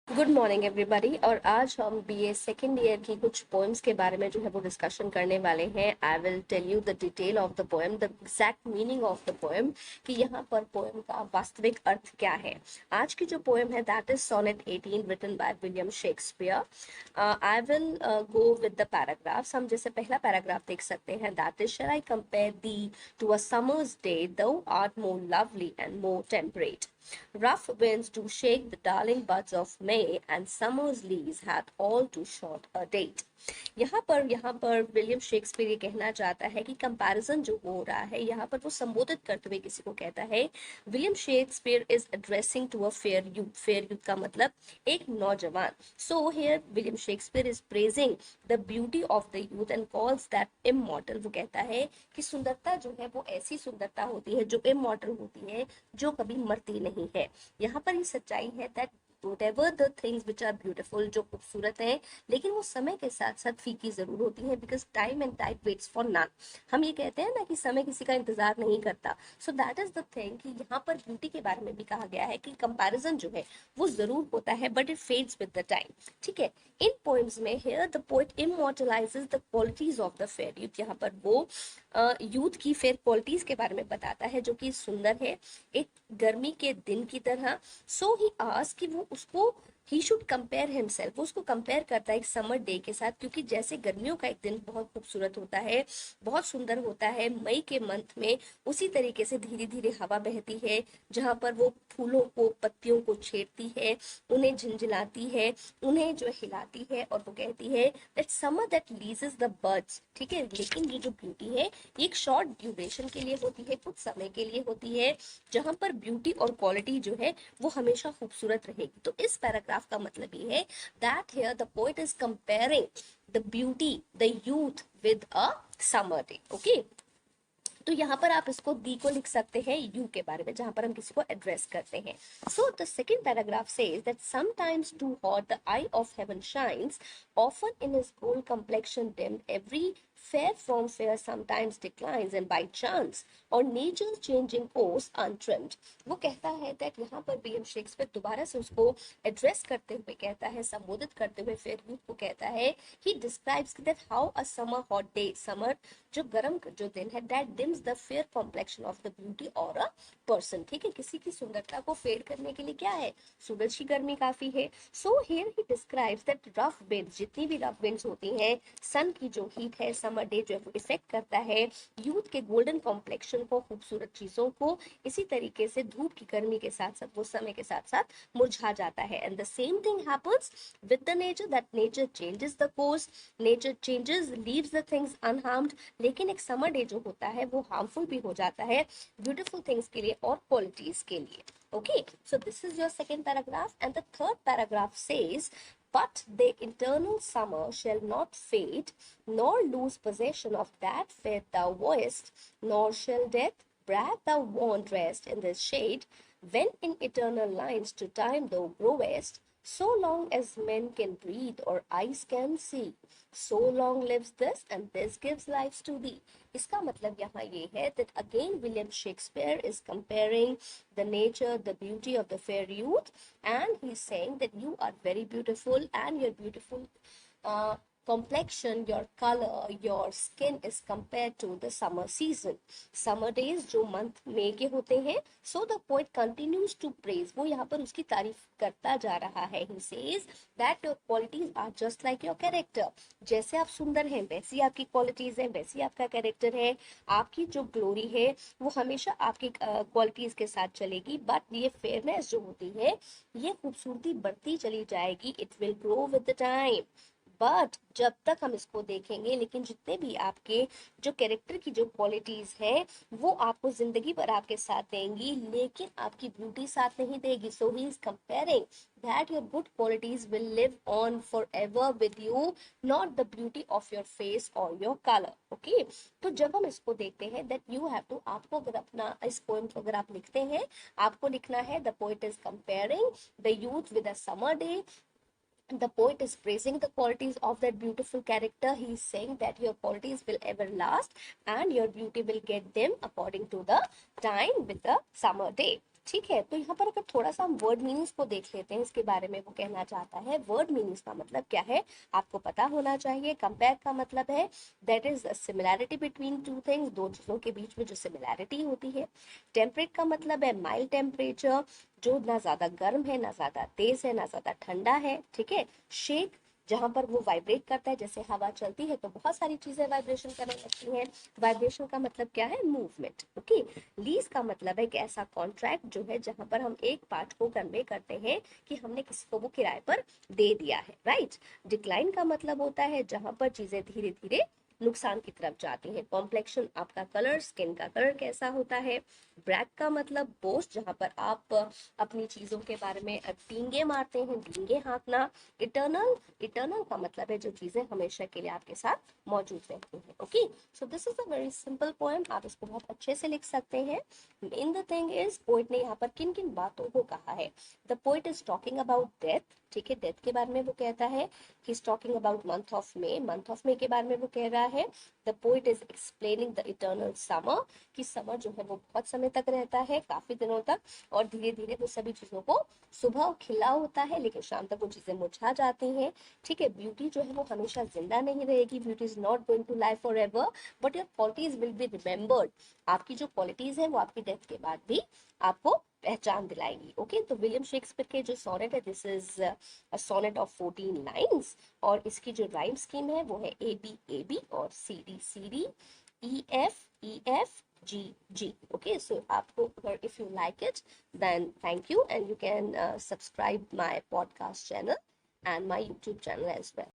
Good morning everybody. और आज हम बीए सेकेंड ईयर की कुछ पोएम्स के बारे में जो है वो डिस्कशन करने वाले हैं। I will tell you the detail of the poem, the exact meaning of the poem, कि यहाँ पर पोएम का वास्तविक अर्थ क्या है। आज की जो पोएम है that is sonnet 18 written by William Shakespeare. I will go with the paragraphs. हम जैसे पहला पैराग्राफ देख सकते हैं, that is shall I compare thee to a summer's day thou art more lovely and more temperate. Rough winds do shake the darling buds of May, and summer's leaves hath all too short a date. यहाँ पर William Shakespeare ये कहना चाहता है कि comparison जो हो रहा है यहाँ पर वो संबोधित करते हुए किसी को कहता है। William Shakespeare is addressing to a fair youth. Fair youth का मतलब एक नौजवान। So here William Shakespeare is praising the beauty of the youth and calls that immortal. वो कहता है कि सुंदरता जो है वो ऐसी सुंदरता होती है जो इमॉर्टल होती है, जो कभी मरती नहीं है। यहाँ पर ये सच्चाई है that whatever the things which are beautiful, जो खूबसूरत है, लेकिन वो समय के साथ साथ फीकी जरूर होती है, because time and time waits for none. हम ये कहते हैं ना कि समय किसी का इंतजार नहीं करता। So that is the thing कि यहाँ पर ब्यूटी के बारे में भी कहा गया है कि कंपैरिजन जो है वो जरूर होता है, but it fades with the time. ठीक है। इन पोएम्स में here the poet immortalises the qualities of the fair youth. यहाँ पर वो यूथ की फेयर क्वालिटीज के बारे में बताता है जो कि सुंदर है एक गर्मी के दिन की तरह। सो ही आस्क कि वो उसको ही शुड कंपेयर हिमसेल्फ, वो उसको कंपेयर करता है एक समर डे के साथ, क्योंकि जैसे गर्मियों का एक दिन बहुत खूबसूरत होता है, बहुत सुंदर होता है मई के मंथ में, उसी तरीके से धीरे धीरे हवा बहती है जहां पर वो फूलों को पत्तियों को छेड़ती है, उन्हें झिलझिलाती है, उन्हें जो हिलाती है, और वो कहती है that summer that लीजेस the birds. ठीक है। लेकिन ये जो ब्यूटी है ये एक शॉर्ट ड्यूरेशन के लिए होती है, कुछ समय के लिए होती है, जहां पर ब्यूटी और क्वालिटी जो है वो हमेशा खूबसूरत रहेगी। तो इस पैराग्राफ का मतलब ये है that here the poet is comparing the beauty the youth with a summer day. Okay. तो यहाँ पर आप इसको दी को लिख सकते हैं यू के बारे में, जहां पर हम किसी को एड्रेस करते हैं। So the second paragraph says that sometimes too hot the eye of heaven shines, often in his gold complexion dimmed, every fair from fair sometimes declines, and by chance or nature's changing course untrimmed. वो कहता है that यहाँ पर William Shakespeare दोबारा से उसको address करते हुए कहता है, संबोधित करते हुए फेयर यूथ को कहता है, he describes that how a summer hot day, summer जो गर्म जो दिन है, that dims the fair complexion of the beauty और अ पर्सन। ठीक है। किसी की सुंदरता को फेड करने के लिए क्या है, सूरज की गर्मी काफी है। So here he describes that rough winds, जितनी भी रफ विंड्स होती हैं, सन की जो हीट है समर डे जो है वो इफेक्ट करता है यूथ के गोल्डन कॉम्प्लेक्शन को, खूबसूरत चीजों को। इसी तरीके से धूप की गर्मी के साथ साथ वो समय के साथ साथ मुरझा जाता है। And the same thing happens with the nature, that nature changes the course, nature changes leaves the things unharmed. लेकिन एक समर डे जो होता है वो हार्मफुल भी हो जाता है ब्यूटीफुल थिंग्स के लिए और क्वालिटीज के लिए। Okay, so this is your second paragraph, and the third paragraph says, but the eternal summer shall not fade, nor lose possession of that fair thou wast, nor shall death brag thou won't rest in this shade, when in eternal lines to time thou growest, so long as men can breathe or eyes can see, so long lives this, and this gives life to thee. इसका मतलब यहाँ ये है that again William Shakespeare is comparing the nature, the beauty of the fair youth, and he's saying that you are very beautiful and you're beautiful uh, complexion, your color, your skin is compared to the summer season. Summer days जो month May के होते हैं. So the poet continues to praise. वो यहाँ पर उसकी तारीफ करता जा रहा है. He says that your qualities are just like your character. जैसे आप सुंदर हैं वैसी आपकी क्वालिटीज हैं, वैसी आपका कैरेक्टर है, आपकी जो ग्लोरी है वो हमेशा आपकी क्वालिटीज के साथ चलेगी। बट ये फेयरनेस जो होती है ये खूबसूरती बढ़ती चली जाएगी, it will grow with the time. But जब तक हम इसको देखेंगे, लेकिन जितने भी आपके जो कैरेक्टर की जो क्वालिटीज हैं वो आपको जिंदगी भर आपके साथ देंगी, लेकिन आपकी ब्यूटी साथ नहीं देगी। So he is comparing that your good qualities will live on forever with you, not the beauty of your face or your color. Okay, तो जब हम इसको देखते हैं that you have to, आपको अगर अपना इस पोएम को अगर आप लिखते हैं, आपको लिखना है the poet is comparing the youth with a summer day. The poet is praising the qualities of that beautiful character. He is saying that your qualities will ever last and your beauty will get them according to the time with the summer day. ठीक है, तो यहाँ पर अगर थोड़ा सा हम word meanings को देख लेते हैं इसके बारे में, वो कहना चाहता है वर्ड मीनिंग्स का मतलब क्या है आपको पता होना चाहिए। कंपेयर का मतलब है that is similarity between two things, दो चीजों के बीच में जो सिमिलैरिटी होती है। टेम्परेट का मतलब है माइल्ड टेम्परेचर, जो ना ज्यादा गर्म है ना ज्यादा तेज है ना ज्यादा ठंडा है, ठीक है। शेक, जहां पर वो वाइब्रेट करता है, जैसे हवा चलती है तो बहुत सारी चीजें वाइब्रेशन करने लगती हैं। वाइब्रेशन का मतलब क्या है, मूवमेंट, ओके। लीज का मतलब है कि ऐसा कॉन्ट्रैक्ट जो है जहां पर हम एक पार्ट को कन्वे करते हैं कि हमने किसी को वो किराए पर दे दिया है, राइट। डिक्लाइन का मतलब होता है जहां पर चीजें धीरे धीरे नुकसान की तरफ जाती हैं। कॉम्प्लेक्शन, आपका कलर, स्किन का कलर कैसा होता है। ब्रैक का मतलब बोस्ट, जहां पर आप अपनी चीजों के बारे में डींगे मारते हैं, डींगे हाँकना। इटर्नल, इटर्नल का मतलब है जो चीजें हमेशा के लिए आपके साथ मौजूद रहती हैं, okay. So this is a very simple poem, आप इसको बहुत अच्छे से लिख सकते हैं। In the thing is, poet ने यहाँ पर किन किन बातों को कहा है। The poet is talking about death, ठीक है, डेथ के बारे में वो कहता है। He is talking about month of May, month of May के बारे में वो कह रहा है। The poet is explaining the eternal summer, कि समर जो है वो बहुत समय तक रहता है, काफी दिनों तक, और धीरे धीरे वो सभी चीजों को, सुबह खिला होता है लेकिन शाम तक वो चीजें मुरझा जाती हैं, ठीक है। ब्यूटी जो है वो हमेशा जिंदा नहीं रहेगी, beauty is not going to life for ever, but your qualities will be remembered. आपकी जो क्वालिटीज है वो आपकी डेथ के बाद भी आपको पहचान दिलाएगी, ओके। तो विलियम शेक्सपियर के जो सोनेट है, this is a sonnet of 14 lines, और इसकी जो राइम स्कीम है वो है ए बी और C D E F G G, okay. So आपको अगर if you like it then thank you, and you can subscribe my podcast channel and my YouTube channel as well.